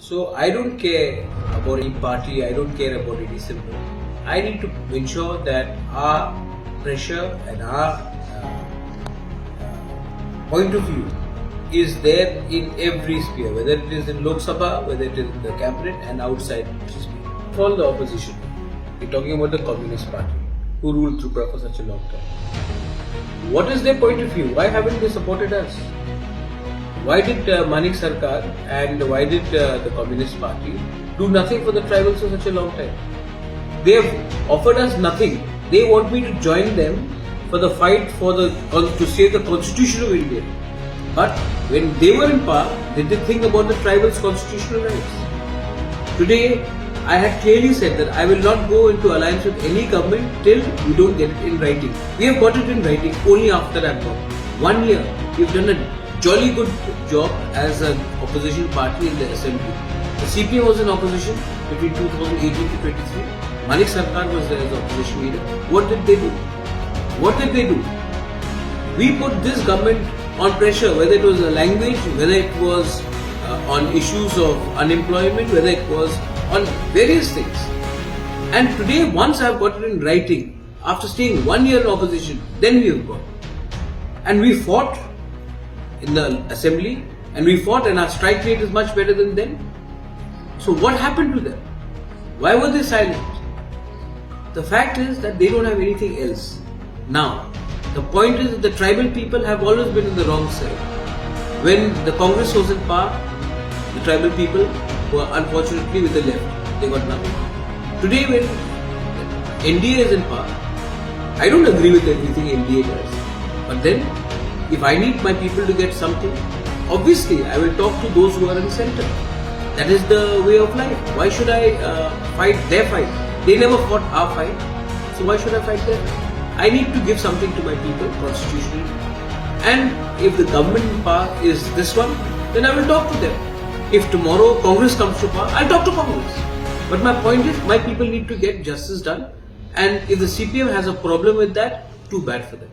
So I don't care about any party, I don't care about any symbol. I need to ensure that our pressure and our point of view is there in every sphere, whether it is in Lok Sabha, whether it is in the cabinet and outside the sphere. For all the opposition, we're talking about the Communist Party who ruled Tripura for such a long time. What is their point of view? Why haven't they supported us? Why did Manik Sarkar and why did the Communist Party do nothing for the tribals for such a long time? They have offered us nothing. They want me to join them for the fight for to save the Constitution of India. But when they were in power, they did think about the tribals' constitutional rights. Today, I had clearly said that I will not go into alliance with any government till we don't get it in writing. We have got it in writing only after I've gone. 1 year, we've done a jolly good job as an opposition party in the assembly. The CPM was in opposition between 2018 to 23. Manik Sarkar was there as opposition leader. What did they do? What did they do? We put this government on pressure, whether it was a language, whether it was on issues of unemployment, whether it was on various things. And today, once I've got it in writing, after staying 1 year in opposition, then we have gone. And we fought in the assembly, and we fought, and our strike rate is much better than them. So what happened to them? Why were they silent? The fact is that they don't have anything else. Now, the point is that the tribal people have always been on the wrong side. When the Congress was in power, the tribal people were unfortunately with the left. They got nothing. Today when NDA is in power, I don't agree with everything NDA does. But then, if I need my people to get something, obviously I will talk to those who are in the center. That is the way of life. Why should I fight their fight? They never fought our fight, so why should I fight their fight? I need to give something to my people constitutionally. And if the government in power is this one, then I will talk to them. If tomorrow Congress comes to power, I'll talk to Congress. But my point is, my people need to get justice done. And if the CPM has a problem with that, too bad for them.